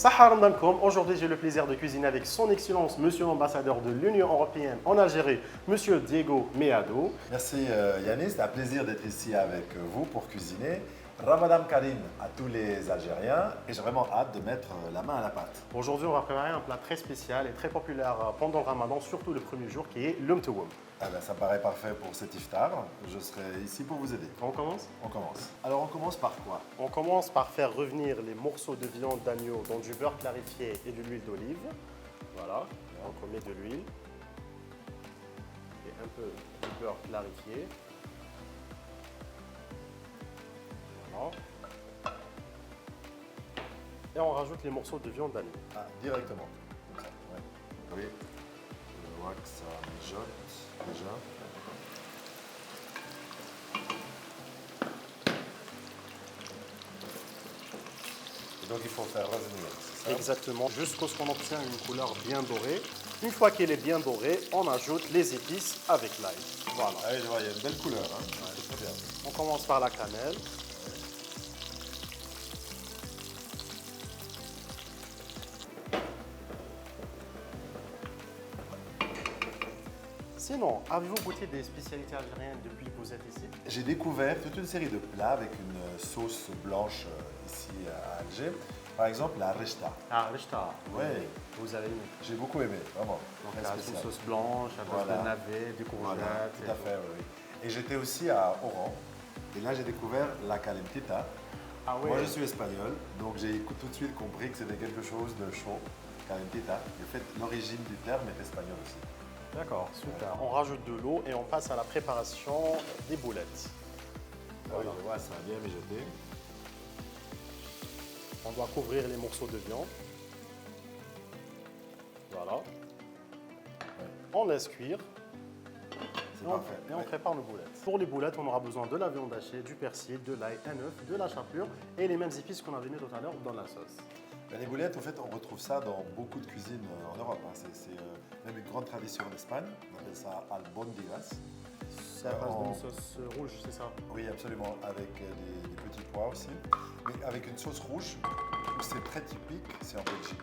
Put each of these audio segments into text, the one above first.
Sahar Ramadankoum. Aujourd'hui, j'ai le plaisir de cuisiner avec son Excellence, Monsieur l'ambassadeur de l'Union européenne en Algérie, Monsieur Diego Meado. Merci Yanis, c'est un plaisir d'être ici avec vous pour cuisiner. Ramadan Karim à tous les Algériens et j'ai vraiment hâte de mettre la main à la pâte. Aujourd'hui, on va préparer un plat très spécial et très populaire pendant le Ramadan, surtout le premier jour, qui est l'umtououm. Ah ben, ça paraît parfait pour cet iftar. Je serai ici pour vous aider. On commence? On commence. Alors on commence par quoi? On commence par faire revenir les morceaux de viande d'agneau dans du beurre clarifié et de l'huile d'olive. Voilà, donc on met de l'huile et un peu de beurre clarifié. Voilà. Et on rajoute les morceaux de viande d'agneau. Ah, directement. Comme ça, ouais. Oui. Je vois que ça mijote déjà. Et donc il faut faire revenir, c'est ça? Exactement, jusqu'à ce qu'on obtient une couleur bien dorée. Une fois qu'elle est bien dorée, on ajoute les épices avec l'ail. Voilà. Ah, je vois, il y a une belle couleur. Hein? Ouais, c'est très bien. On commence par la cannelle. Sinon, avez-vous goûté des spécialités algériennes depuis que vous êtes ici? J'ai découvert toute une série de plats avec une sauce blanche ici à Alger. Par exemple, la rechta. Ah, rechta. Ouais. Vous avez aimé. J'ai beaucoup aimé, vraiment. Donc, Très là, une spécial. sauce blanche, à base Voilà. de navets, des courgettes. Voilà, tout à fait, oui. Et j'étais aussi à Oran. Et là, j'ai découvert la calentita. Ah oui. Moi, je suis espagnol, donc j'ai tout de suite compris que c'était quelque chose de chaud. Calentita. En fait, l'origine du terme est espagnole aussi. D'accord, super. On rajoute de l'eau et on passe à la préparation des boulettes. Voilà. Je vois, ça a bien mijoté. On doit couvrir les morceaux de viande. Voilà. On laisse cuire. C'est parfait. Et on prépare nos boulettes. Pour les boulettes, on aura besoin de la viande hachée, du persil, de l'ail, un œuf, de la chapelure et les mêmes épices qu'on avait mis tout à l'heure dans la sauce. Ben, les boulettes, en fait, on retrouve ça dans beaucoup de cuisines en Europe. Hein. C'est même une grande tradition en Espagne. On appelle ça albóndigas. C'est à base d'une sauce rouge, c'est ça? Oui, absolument, avec des petits pois aussi. Mais avec une sauce rouge, où c'est très typique, c'est en Belgique.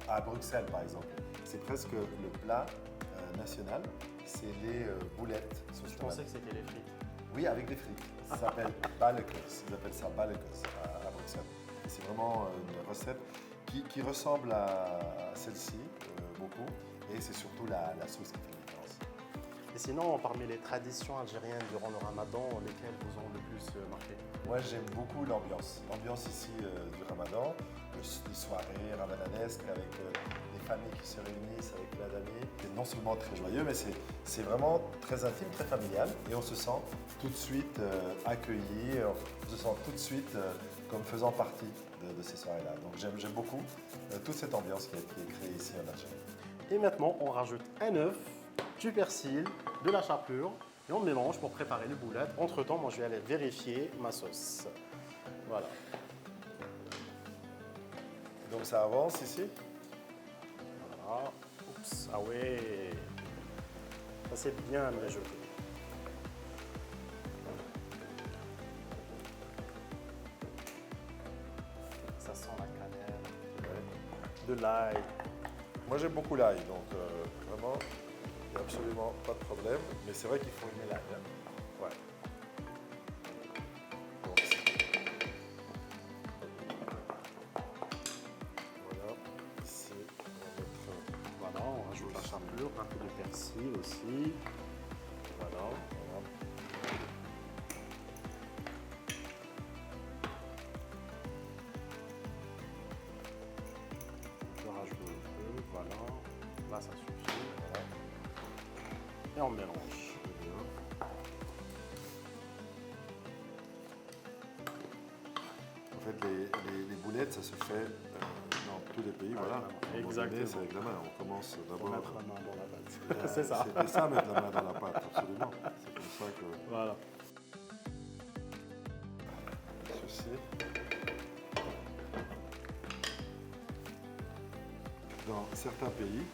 À Bruxelles, par exemple. C'est presque le plat national, c'est les boulettes. Je pensais que c'était les frites. Oui, avec des frites. Ça s'appelle balekos. Ils appellent ça balekos à Bruxelles. C'est vraiment une recette qui ressemble à celle-ci, beaucoup. Et c'est surtout la sauce qui fait la différence. Et sinon, parmi les traditions algériennes durant le ramadan, lesquelles vous ont le plus marqué? Moi, j'aime beaucoup l'ambiance. L'ambiance ici du ramadan, les soirées ramadanesques avec des familles qui se réunissent avec plein d'amis. C'est non seulement très joyeux, mais c'est vraiment très intime, très familial. Et on se sent tout de suite accueilli, on se sent tout de suite comme faisant partie de ces soirées-là. Donc j'aime beaucoup toute cette ambiance qui est créée ici en Algérie. Et maintenant, on rajoute un œuf, du persil, de la chapelure et on mélange pour préparer les boulettes. Entre-temps, moi, je vais aller vérifier ma sauce. Voilà. Donc ça avance ici. Voilà. Oups, ah ouais. Ça, c'est bien mijoté. Ça sent la cannelle, de l'ail. Moi j'aime beaucoup l'ail, donc vraiment, il n'y a absolument pas de problème. Mais c'est vrai qu'il faut aimer l'ail. Hein. Ouais. Donc, voilà, ici on va mettre. Voilà, on rajoute la chapelure, un peu de persil aussi. Voilà. Je rajoute un peu, voilà. Là, ça suffit. Voilà. Et on mélange. En fait, les boulettes, ça se fait dans tous les pays. Voilà. Exactement. C'est avec la main. On commence Pour d'abord. mettre la main dans la pâte. C'est ça. C'était ça, mettre la main dans la pâte, absolument. C'est comme ça que. Voilà. Ceci. Dans certains pays,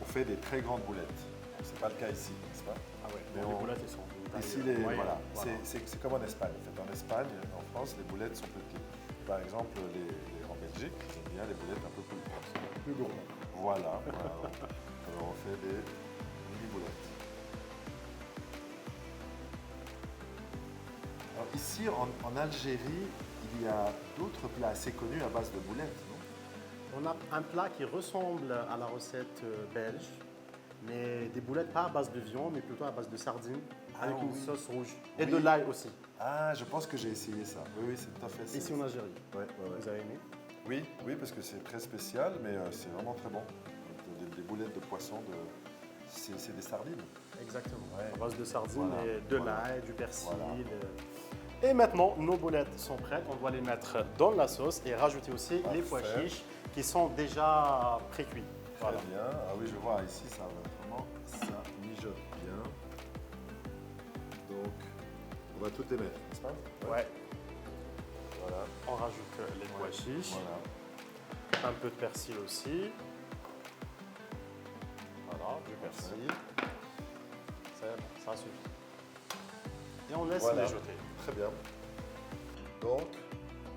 on fait des très grandes boulettes. Ce n'est pas le cas ici, n'est-ce pas? Ah ouais, Mais les on- boulettes, elles sont Ici, taillées. voilà. Voilà. C'est comme en Espagne. En fait, en Espagne, en France, les boulettes sont petites. Par exemple, les Belgique, ils aiment bien les boulettes un peu plus grosses. Plus gourmand. Voilà. Alors on fait des mini boulettes. Alors ici en Algérie, il y a d'autres plats assez connus à base de boulettes, non? On a un plat qui ressemble à la recette belge, mais des boulettes pas à base de viande, mais plutôt à base de sardines, Ah avec une oui. sauce rouge. Et Oui. de l'ail aussi, Ah, je pense que j'ai essayé ça. Oui, oui, c'est tout à fait ça. ici en Algérie. Ouais, ouais, ouais. Vous avez aimé? Oui, oui, parce que c'est très spécial, mais c'est vraiment très bon. Des boulettes de poisson, c'est des sardines. Exactement. Ouais. À base de sardines, Voilà, et de voilà. l'ail, du persil. Voilà. Et maintenant, nos boulettes sont prêtes. On doit les mettre dans la sauce et rajouter aussi les pois Parfait. chiches qui sont déjà pré-cuits. Très bien. Ah oui, je vois ici, ça va vraiment, ça mijote bien. Donc, on va toutes les mettre, n'est-ce pas? Ouais. Voilà. On rajoute les pois chiches, Voilà. un peu de persil aussi. Voilà, du persil. C'est bon, ça suffit. Et on laisse Voilà. mijoter. Très bien. Donc,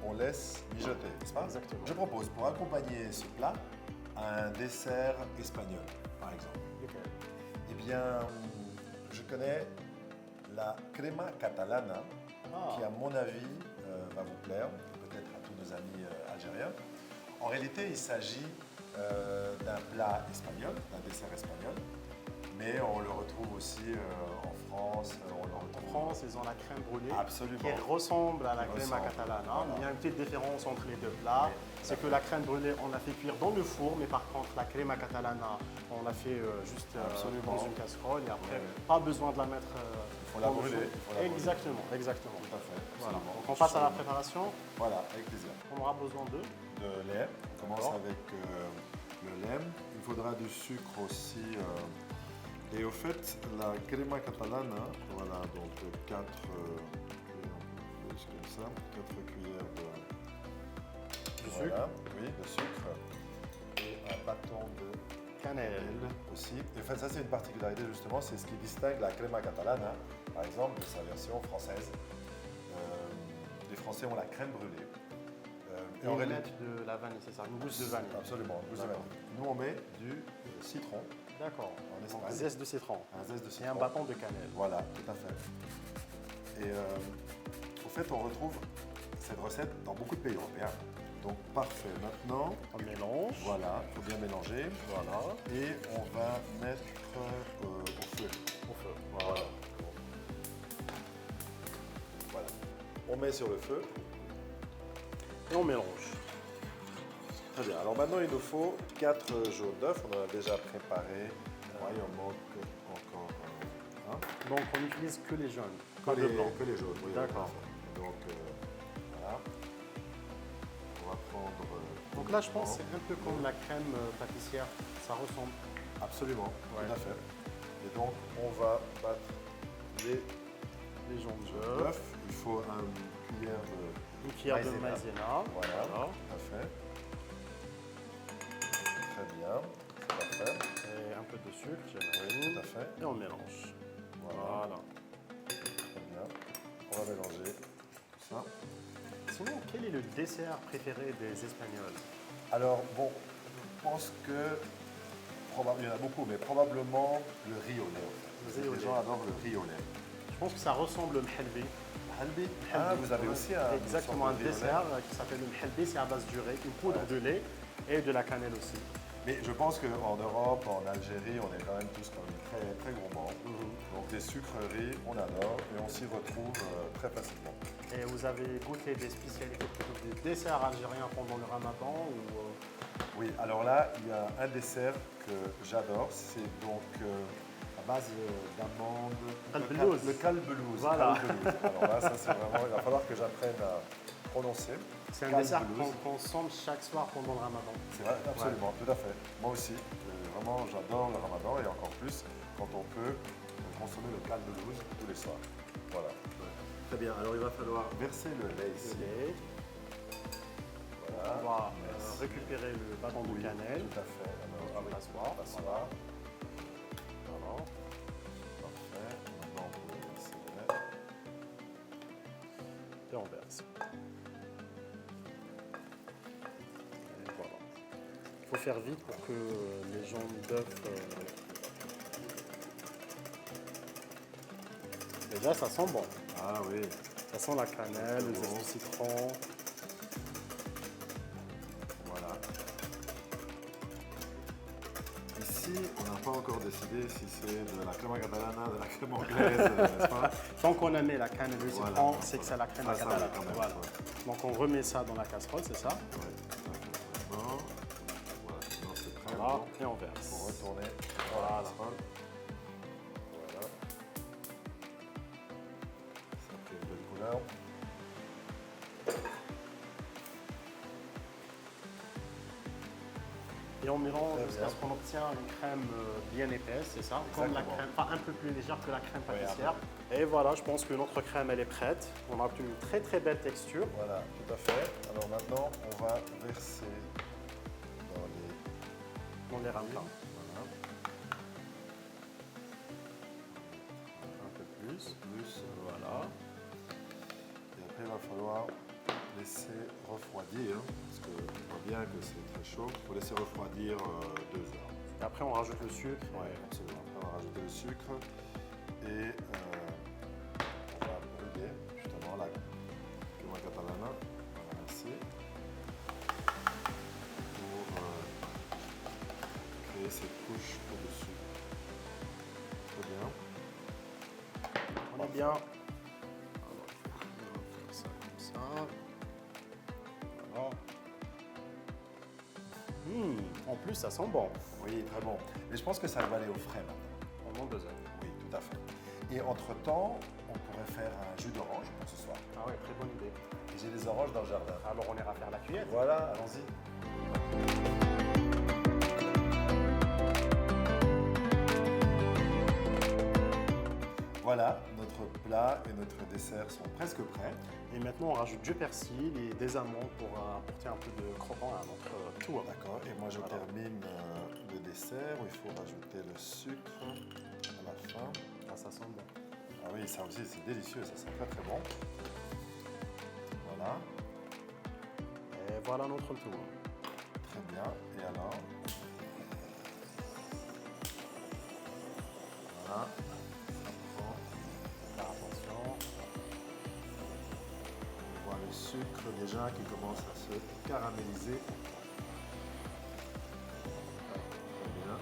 on laisse mijoter, n'est-ce pas? Exactement. Je propose, pour accompagner ce plat, un dessert espagnol, par exemple. Nickel. Eh bien, je connais la crema catalana, Ah. qui, à mon avis, va vous plaire, peut-être à tous nos amis algériens. En réalité, il s'agit d'un plat espagnol, d'un dessert espagnol, mais on le retrouve aussi en France. On le En retrouve France, ils ont la crème brûlée Absolument. qui ressemble à la Qui crema ressemble. catalana. Voilà. Il y a une petite différence entre les deux plats. C'est que la crème brûlée, on l'a fait cuire dans le four, mais par contre, la crema catalana, on l'a fait juste Absolument. dans une casserole et après, Ouais. pas besoin de la mettre faut la dans le brûler, four. il faut la brûler. Exactement, exactement. Tout à fait. Voilà. absolument. Donc on passe à la préparation. Voilà, avec plaisir. On aura besoin de De lait. On commence D'accord. avec le lait. Il faudra du sucre aussi. Et au fait, la crema catalana, voilà, donc 4 comme ça, 4 cuillères du voilà, sucre, oui, de sucre et un bâton de cannelle. aussi. Et en fait, ça c'est une particularité justement, c'est ce qui distingue la crema catalana, par exemple, de sa version française. Les Français ont la crème brûlée. Et on met de la vanille, c'est ça, une gousse de vanille. Absolument, une gousse de D'accord. vanille. Nous on met du citron, D'accord. En Donc, Espagne. zeste de citron un zeste de et citron. un bâton de cannelle. Voilà, tout à fait. Et au fait, on retrouve cette recette dans beaucoup de pays européens. Donc parfait. Maintenant, On mélange. voilà, il faut bien mélanger. Voilà. Et on va mettre au feu. Au feu. Voilà. Voilà. On met sur le feu. Et on mélange. Très bien. Alors maintenant, il nous faut 4 jaunes d'œufs. On en a déjà préparé. Il en manque encore un. Donc on n'utilise que les jaunes, Que pas de les, blanc. que les jaunes. Oui, D'accord. donc voilà. On va prendre. Donc là je pense que c'est un peu comme la crème pâtissière, ça ressemble. Absolument, Ouais. tout à fait. Et donc, on va battre les Les jaunes jaunes d'œufs, d'œufs. Il faut une cuillère de. une cuillère de Maïzena. maïzena. Voilà, tout à fait. Très bien, c'est parfait. Et un peu de sucre, Oui, j'imagine. tout à fait. Et on mélange. Voilà, Voilà. très bien. On va mélanger tout ça. Sinon, quel est le dessert préféré des Espagnols? Alors, bon, je pense que. Il y en a beaucoup, mais probablement le riz au lait. En fait. Le riz au Les lait. gens adorent le riz au lait. Je pense que ça ressemble au mhelbi. Halbi. Ah, vous avez aussi un. Exactement, un une sorte de riz au lait. dessert qui s'appelle le mhelbi, c'est à base du riz, une poudre de lait et de la cannelle aussi. Mais je pense qu'en Europe, en Algérie, on est quand même tous quand même très, très gourmands. Donc les sucreries, on adore et on s'y retrouve très facilement. Et vous avez goûté des spécialités, plutôt des desserts algériens pendant le ramadan ou Oui, alors là, il y a un dessert que j'adore, c'est donc à base d'amandes. Kalbelouz. Le kalbelouz. Voilà. Kalbelouz. Alors là, ça c'est vraiment, il va falloir que j'apprenne à prononcer. c'est un dessert Kalbelouz. qu'on consomme chaque soir pendant le ramadan. C'est vrai, absolument, tout à fait. Moi aussi, vraiment, j'adore le ramadan et encore plus quand on peut consommer le kalbelouz tous les soirs. Voilà. Très bien, alors il va falloir verser le lait ici. Et Voilà. on va Merci. récupérer le bâton de Oui, cannelle. tout à fait. Alors, Une passoire. passoire. Voilà. Parfait. Maintenant, on peut verser le lait. Et on verse. faut faire vite pour que les jaunes d'œuf... Déjà, ça sent bon. Ah oui. Ça sent la cannelle, le zeste de citron. Voilà. Ici, on n'a pas encore décidé si c'est de la crema catalana, de la crème anglaise, n'est-ce pas? Tant qu'on a mis la cannelle et le citron, Voilà. c'est que c'est la crème Ça, ça, catalane. quand même, Voilà. ouais. Donc on remet ça dans la casserole, c'est ça? Ouais, tout à fait. Maintenant, voilà, maintenant c'est prêt. Voilà, Bon, et on verse. pour retourner. Voilà. Voilà. Ça fait une belle couleur. Et on mélange Très jusqu'à bien. ce qu'on obtient une crème bien épaisse, c'est ça? Comme la Exactement. crème, enfin un peu plus légère que la crème Oui, pâtissière. Et voilà, je pense que notre crème elle est prête. On a obtenu une très très belle texture. Voilà, tout à fait. Alors maintenant, on va verser dans les... On les ramène. Voilà. Un peu plus. Plus. Voilà. Et après, il va falloir laisser refroidir, parce que on voit bien que c'est très chaud. Il faut laisser refroidir 2 heures. Et après on rajoute le sucre. Oui, absolument. Après, on va rajouter le sucre et on va brûler justement la crema catalana. Voilà, ainsi. Pour créer cette couche au-dessus. Très bien. On est bien. Alors, on va faire ça comme ça. Voilà. En plus, ça sent bon. Oui, très bon. Mais je pense que ça va aller au frais maintenant. Pendant 2 heures. Oui, tout à fait. Et entre-temps, on pourrait faire un jus d'orange pour ce soir. Ah ouais, très bonne idée. Et j'ai des oranges dans le jardin. Alors on ira faire la cuillère. Voilà, allons-y. Voilà, notre plat et notre dessert sont presque prêts. Et maintenant, on rajoute du persil et des amandes pour apporter un peu de croquant à notre tour. D'accord, et moi je Voilà. termine le dessert où il faut rajouter le sucre à la fin. Ah, ça sent bon. Ah oui, ça aussi c'est délicieux, ça sent très très bon. Voilà, Et voilà notre tour. très bien. Et alors? Voilà, ça prend. Faire attention. On voit le sucre déjà qui commence à se caraméliser. Très bien.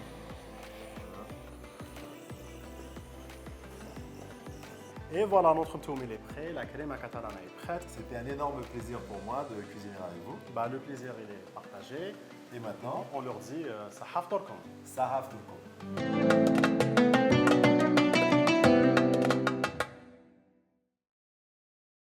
Voilà. Et voilà, notre tour il est prêt. La crema catalana est prête. C'était un énorme plaisir pour moi de cuisiner avec vous. Bah, le plaisir il est partagé. Et maintenant, On leur dit ça haftorkom. Sahaf Turco.